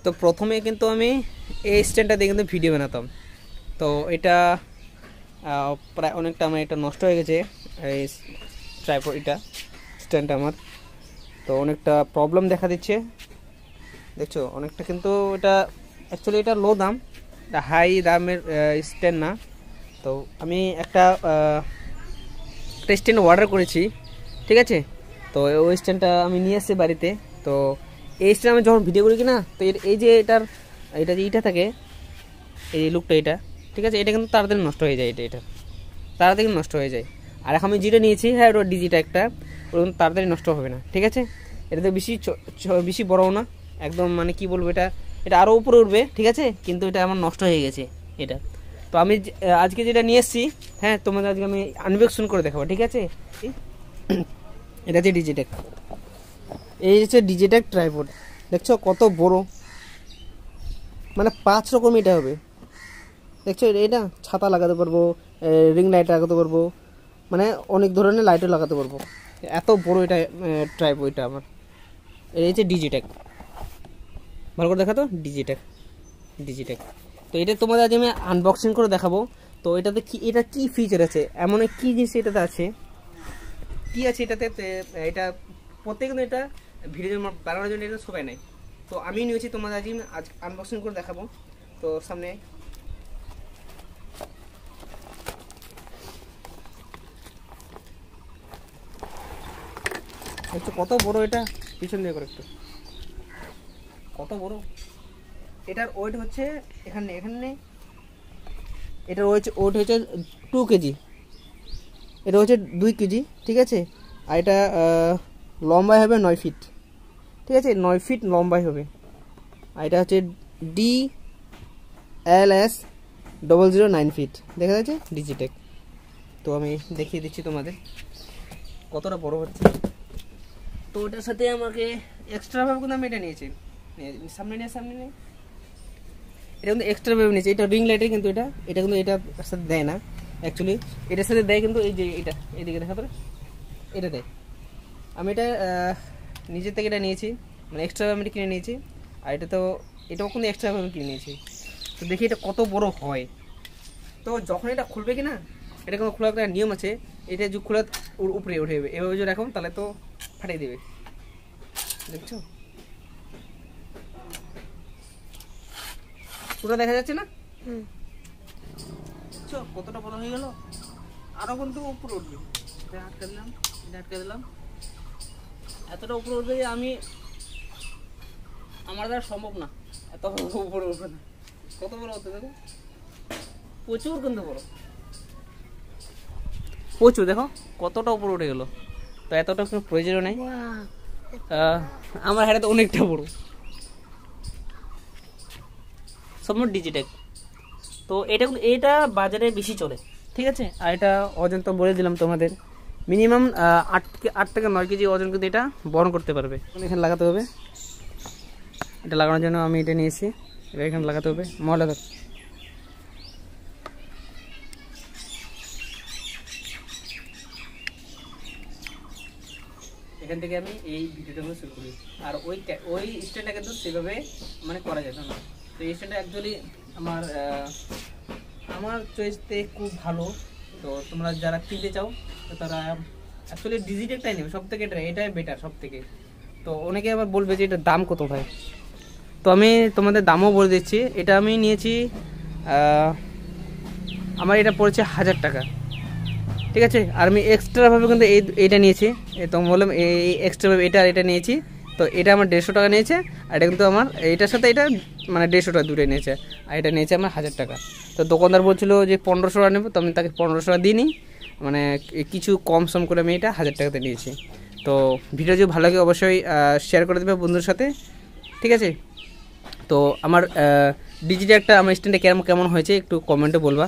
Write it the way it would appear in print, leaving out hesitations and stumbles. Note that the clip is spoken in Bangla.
তো প্রথমে কিন্তু আমি এই স্ট্যান্ডটা দিয়ে কিন্তু ভিডিও বানাতাম। তো এটা প্রায় অনেকটা আমার এটা নষ্ট হয়ে গেছে, এই ট্রাইপড এটা স্ট্যান্ডটা আমার। তো অনেকটা প্রবলেম দেখা দিচ্ছে, দেখছো অনেকটা। কিন্তু এটা অ্যাকচুয়ালি এটা লো দাম, এটা হাই দামের স্ট্যান্ড না। তো আমি একটা স্ট্যান্ড অর্ডার করেছি, ঠিক আছে। তো ওই স্ট্যান্ডটা আমি নিয়ে এসেছি বাড়িতে। তো এই স্ট্যান্ড আমি যখন ভিডিও করি কি না, তো এই যে এটা যে ইটা থাকে, এই লুকটা এটা, ঠিক আছে, এটা কিন্তু তাড়াতাড়ি নষ্ট হয়ে যায়, এটা তাড়াতাড়ি নষ্ট হয়ে যায়। আর এখন আমি যেটা নিয়েছি, হ্যাঁ ওটা ডিজিটা একটা, ওটা কিন্তু তাড়াতাড়ি নষ্ট হবে না, ঠিক আছে। এটা তো বেশি বড়ও না, একদম মানে কি বলবো, এটা আরও উপরে উঠবে, ঠিক আছে, কিন্তু এটা আমার নষ্ট হয়ে গেছে এটা। তো আমি আজকে যেটা নিয়ে এসেছি, হ্যাঁ তোমাদের আজকে আমি আনবক্সিং করে দেখাবো, ঠিক আছে। এটা হচ্ছে ডিজিটেক, এই হচ্ছে ডিজিটেক ট্রাইপড, দেখছো কত বড়, মানে 5 রকম এটা হবে, দেখছো। এটা ছাতা লাগাতে পারবো, রিং লাইট লাগাতে পারবো, মানে অনেক ধরনের লাইটও লাগাতে পারবো, এত বড় এটা ট্রাইপড এটা আমার। এই হচ্ছে ডিজিটেক, ভালো করে দেখা তো, ডিজিটেক। তো এটা তোমাদের আজ আমি আনবক্সিং করে দেখাবো। তো এটাতে কি ফিচার আছে, এমন কি জিনিস এটাতে আছে, কি আছে এটাতে। এটা প্রত্যেক কিন্তু এটা ভিডিও বানানোর জন্য এটা সবাই নাই। তো আমি নিয়েছি, তোমাদের আজ আনবক্সিং করে দেখাবো। তো সামনে একটু কত বড় এটা, পিছন দিয়ে করে একটু কত বড়। এটার ওয়েট হচ্ছে এখানে এটার ওয়েট হচ্ছে 2 কেজি, এটা হচ্ছে 2 কেজি, ঠিক আছে। আর এটা লম্বাই হবে 9 ফিট, ঠিক আছে, 9 ফিট লম্বাই হবে। আর এটা হচ্ছে DLS 009 ফিট, দেখা যাচ্ছে ডিজিটেক। তো আমি দেখিয়ে দিচ্ছি তোমাদের কতটা বড় হচ্ছে। তো ওটার সাথে আমাকে এক্সট্রাভাবে কিন্তু আমি এটা নিয়েছি, সামনে নিয়ে এটা কিন্তু এক্সট্রাভাবে নিয়েছি। এটা রিং লাইটের, কিন্তু এটা কিন্তু এটার সাথে দেয় না অ্যাকচুয়ালি, এটার সাথে দেয় কিন্তু এই যে এটা এইদিকে দেখা পড়ে এটা দেয়। আমি এটা নিজের থেকে এটা নিয়েছি, মানে এক্সট্রাভাবে আমি কিনে নিয়েছি। আর এটাও কিন্তু এক্সট্রাভাবে কিনে নিয়েছি। তো দেখি এটা কত বড় হয়। তো যখন এটা খুলবে কি না, এটা কোনো খোলার একটা নিয়ম আছে, এটা যে খোলা উপরে উঠে যাবে, এভাবে যদি রাখুন তাহলে তো ফাটিয়ে দেবে, দেখছো পুরো দেখা যাচ্ছে না, কতটা বড় হয়ে গেল। আরো কিন্তু উপরে উঠবে, এটা আটকে দিলাম, এতটা উপরে উঠবে যে আমার দ্বারা সম্ভব না, এত উপরে উঠবে না। কত বড় হতে দেখো, প্রচুর কিন্তু বড়, প্রচুর, দেখো কতটা উপরে উঠে গেল। তো এতটা কোনো প্রয়োজনও নেই, আমার হাতে অনেকটা বড়, সম্পূর্ণ ডিজিটেক। তো এটা বাজারে বেশি চলে, ঠিক আছে। আর এটা ওজন তো বলে দিলাম তোমাদের, মিনিমাম 8 থেকে 9 কেজি ওজন কিন্তু এটা বহন করতে পারবে। এখানে লাগাতে হবে, এটা লাগানোর জন্য আমি এটা নিয়েছি, এটা এখানে লাগাতে হবে। মহলা এখান থেকে আমি এই ভিডিওটা শুরু করি। আর ওই স্ট্যান্ডটা কিন্তু সেভাবে মানে করা যেত না। তো এই স্ট্যান্ডটা অ্যাকচুয়ালি আমার চয়েসতে খুব ভালো। তো তোমরা যারা কিনতে চাও তো তারা অ্যাকচুয়ালি ডিজিটেকটাই নেবে, সব থেকে এটাই বেটার সব থেকে। তো অনেকে আবার বলবে যে এটার দাম কত ভাই, তো আমি তোমাদের দামও বলে দিচ্ছি। এটা আমি নিয়েছি, আমার এটা পড়েছে 1000 টাকা, ঠিক আছে। আর আমি এক্সট্রাভাবে কিন্তু এইটা নিয়েছি, তো বললাম এই এক্সট্রাভাবে এটা নিয়েছি। তো এটা আমার 150 টাকা নিয়েছে, আর এটা কিন্তু আমার এইটার সাথে এটা মানে 150 টাকা দুটোই নিয়েছে। আর এটা নিয়েছে আমার 1000 টাকা। তো দোকানদার বলছিল যে 1500 টাকা নেবো, তো আমি তাকে 1500 টাকা দিইনি, মানে কিছু কম সম করে আমি এটা 1000 টাকাতে নিয়েছি। তো ভিডিও যদি ভালো লাগে অবশ্যই শেয়ার করে দেবে বন্ধুর সাথে, ঠিক আছে। তো আমার ডিজিটাল একটা আমার স্ট্যান্ডে কেমন হয়েছে একটু কমেন্টে বলবা।